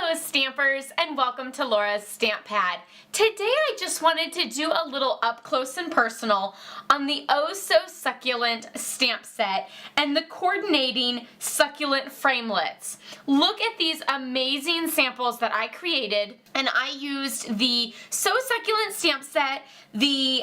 Hello Stampers, and welcome to Laura's Stamp Pad. Today I just wanted to do a little up close and personal on the Oh So Succulent stamp set and the coordinating Succulent Framelits. Look at these amazing samples that I created, and I used the So Succulent stamp set, the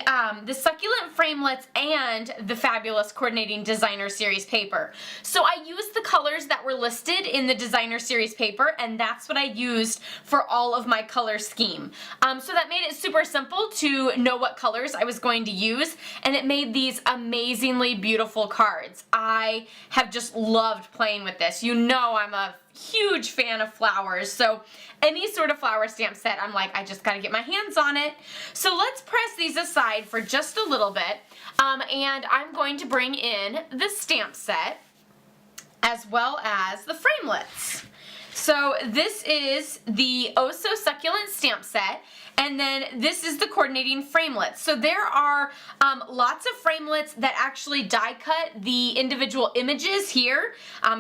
Succulent Framelits, and the fabulous Coordinating Designer Series paper. So I used the colors that were listed in the Designer Series paper, and that's what I used for all of my color scheme. So that made it super simple to know what colors I was going to use, and it made these amazingly beautiful cards. I have just loved playing with this. You know I'm a huge fan of flowers, so any sort of flower stamp set, I'm like, I just gotta get my hands on it. So let's press these aside for just a little bit, and I'm going to bring in the stamp set as well as the framelits. So this is the Oh So Succulent stamp set, and then this is the coordinating framelits. So there are lots of framelits that actually die cut the individual images here.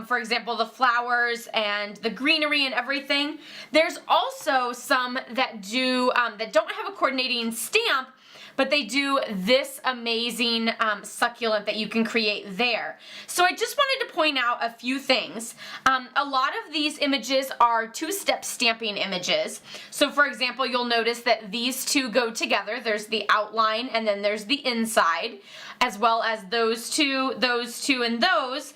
For example, the flowers and the greenery and everything. There's also some that do that don't have a coordinating stamp, but they do this amazing succulent that you can create there. So I just wanted to point out a few things. A lot of these images are two-step stamping images. So for example, you'll notice that these two go together. There's the outline and then there's the inside, as well as those two, and those.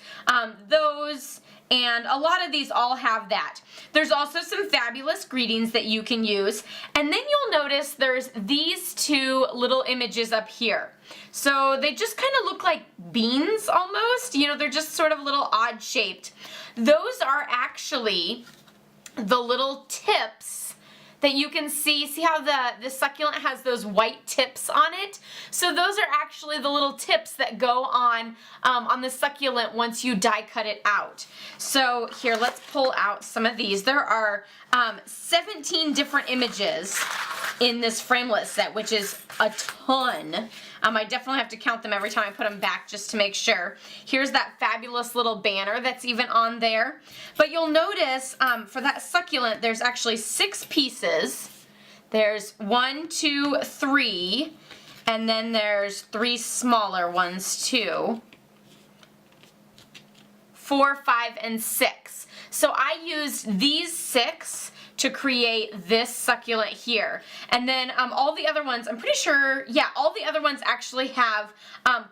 And a lot of these all have that. There's also some fabulous greetings that you can use. And then you'll notice there's these two little images up here. So they just kind of look like beans almost. You know, they're just sort of little odd shaped. Those are actually the little tips that you can see how the succulent has those white tips on it. So those are actually the little tips that go on the succulent once you die cut it out. So here, let's pull out some of these. There are 17 different images in this framelit set, which is a ton. I definitely have to count them every time I put them back just to make sure. Here's that fabulous little banner that's even on there. But you'll notice for that succulent, there's actually 6 pieces. There's 1, 2, 3, and then there's 3 smaller ones too. 4, 5, and 6. So I used these 6 to create this succulent here. And then all the other ones, I'm pretty sure, yeah, all the other ones actually have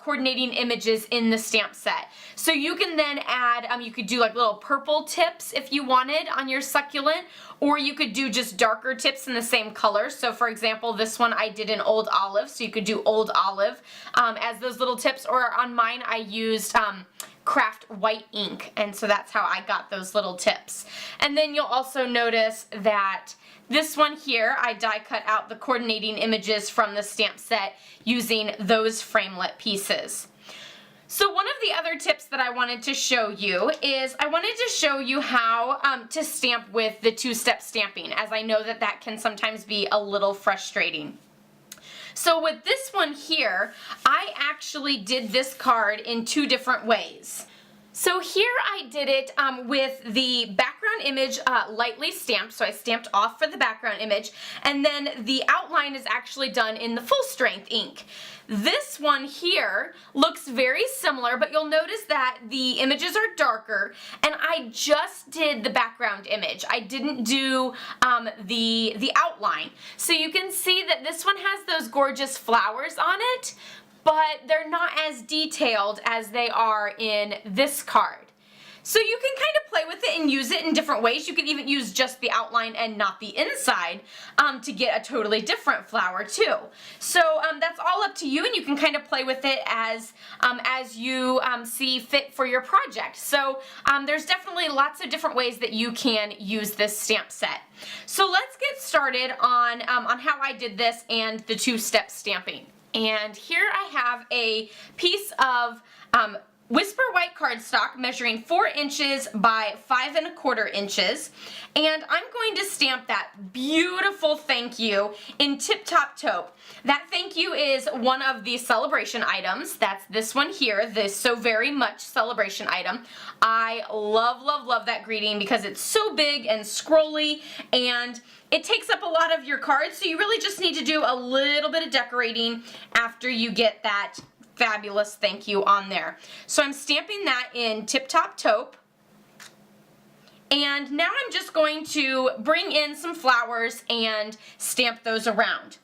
coordinating images in the stamp set. So you can then add, you could do like little purple tips if you wanted on your succulent, or you could do just darker tips in the same color. So for example, this one I did in Old Olive, so you could do Old Olive as those little tips, or on mine I used craft white ink, and so that's how I got those little tips. And then you'll also notice that this one here, I die cut out the coordinating images from the stamp set using those framelit pieces. So one of the other tips that I wanted to show you is I wanted to show you how to stamp with the two-step stamping, as I know that that can sometimes be a little frustrating. So with this one here, I actually did this card in 2 different ways. So here I did it with the background image lightly stamped, so I stamped off for the background image, and then the outline is actually done in the full strength ink. This one here looks very similar, but you'll notice that the images are darker, and I just did the background image. I didn't do the outline. So you can see that this one has those gorgeous flowers on it, but they're not as detailed as they are in this card. So you can kind of play with it and use it in different ways. You can even use just the outline and not the inside to get a totally different flower too. So that's all up to you, and you can kind of play with it as you see fit for your project. So there's definitely lots of different ways that you can use this stamp set. So let's get started on how I did this and the two-step stamping. And here I have a piece of Whisper white cardstock measuring 4 inches by 5 1/4 inches, and I'm going to stamp that beautiful thank you in Tip Top Taupe. That thank you is one of the Sale-A-Bration items. That's this one here, this So Very Much Sale-A-Bration item. I love, love, love that greeting because it's so big and scrolly, and it takes up a lot of your cards, so you really just need to do a little bit of decorating after you get that fabulous thank you on there. So I'm stamping that in Tip Top Taupe. And now I'm just going to bring in some flowers and stamp those around.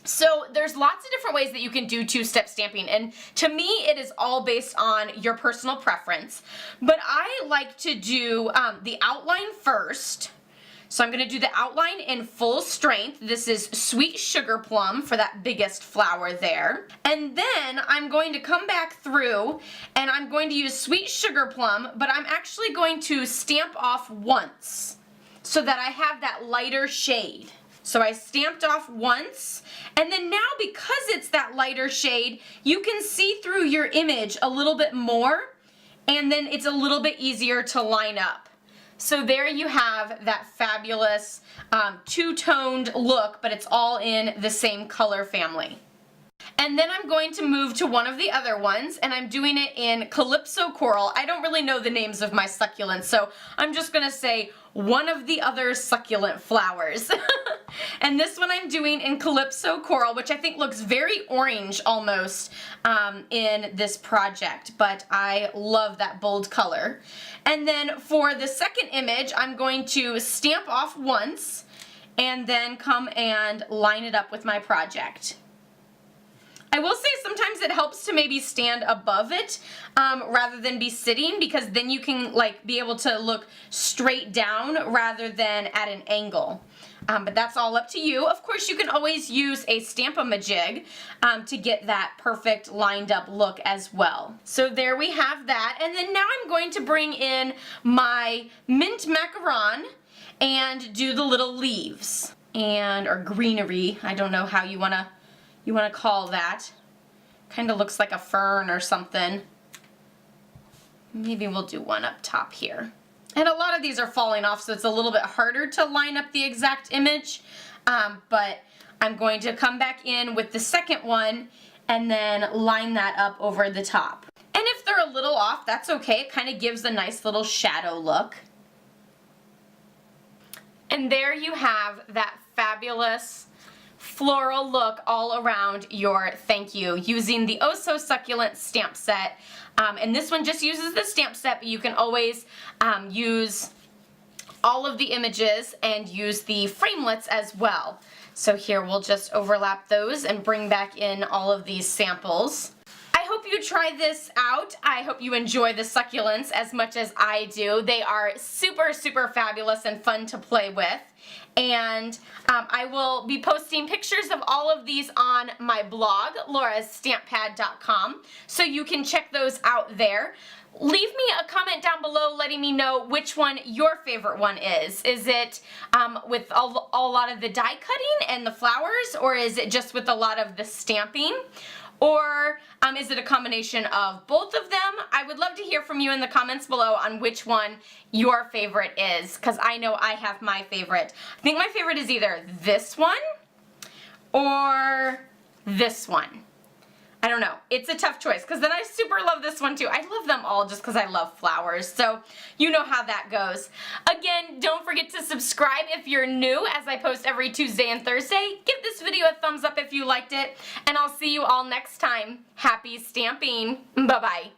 So there's lots of different ways that you can do two-step stamping, and to me it is all based on your personal preference. But I like to do the outline first. So I'm going to do the outline in full strength. This is Sweet Sugar Plum for that biggest flower there. And then I'm going to come back through and I'm going to use Sweet Sugar Plum, but I'm actually going to stamp off once so that I have that lighter shade. So I stamped off once, and then now because it's that lighter shade, you can see through your image a little bit more, and then it's a little bit easier to line up. So there you have that fabulous two-toned look, but it's all in the same color family. And then I'm going to move to one of the other ones, and I'm doing it in Calypso Coral. I don't really know the names of my succulents, so I'm just going to say one of the other succulent flowers. And this one I'm doing in Calypso Coral, which I think looks very orange almost in this project, but I love that bold color. And then for the second image, I'm going to stamp off once and then come and line it up with my project. I will say sometimes it helps to maybe stand above it rather than be sitting, because then you can like be able to look straight down rather than at an angle. But that's all up to you. Of course, you can always use a Stamp-A-Majig to get that perfect lined up look as well. So there we have that. And then now I'm going to bring in my mint macaron and do the little leaves and or greenery. I don't know how you want to call that. Kind of looks like a fern or something. Maybe we'll do one up top here. And a lot of these are falling off, so it's a little bit harder to line up the exact image. But I'm going to come back in with the second one and then line that up over the top. And if they're a little off, that's okay. It kind of gives a nice little shadow look. And there you have that fabulous floral look all around your thank you using the Oh So Succulent stamp set. And this one just uses the stamp set, but you can always use all of the images and use the framelits as well. So here we'll just overlap those and bring back in all of these samples. I hope you try this out. I hope you enjoy the succulents as much as I do. They are super, super fabulous and fun to play with. And I will be posting pictures of all of these on my blog, laurastamppad.com, so you can check those out there. Leave me a comment down below letting me know which one your favorite one is. Is it with a lot of the die cutting and the flowers, or is it just with a lot of the stamping? Or is it a combination of both of them? I would love to hear from you in the comments below on which one your favorite is, because I know I have my favorite. I think my favorite is either this one or this one. I don't know. It's a tough choice, because then I super love this one too. I love them all just because I love flowers, so you know how that goes. Again, don't forget to subscribe if you're new, as I post every Tuesday and Thursday. Give this video a thumbs up if you liked it, and I'll see you all next time. Happy stamping. Bye-bye.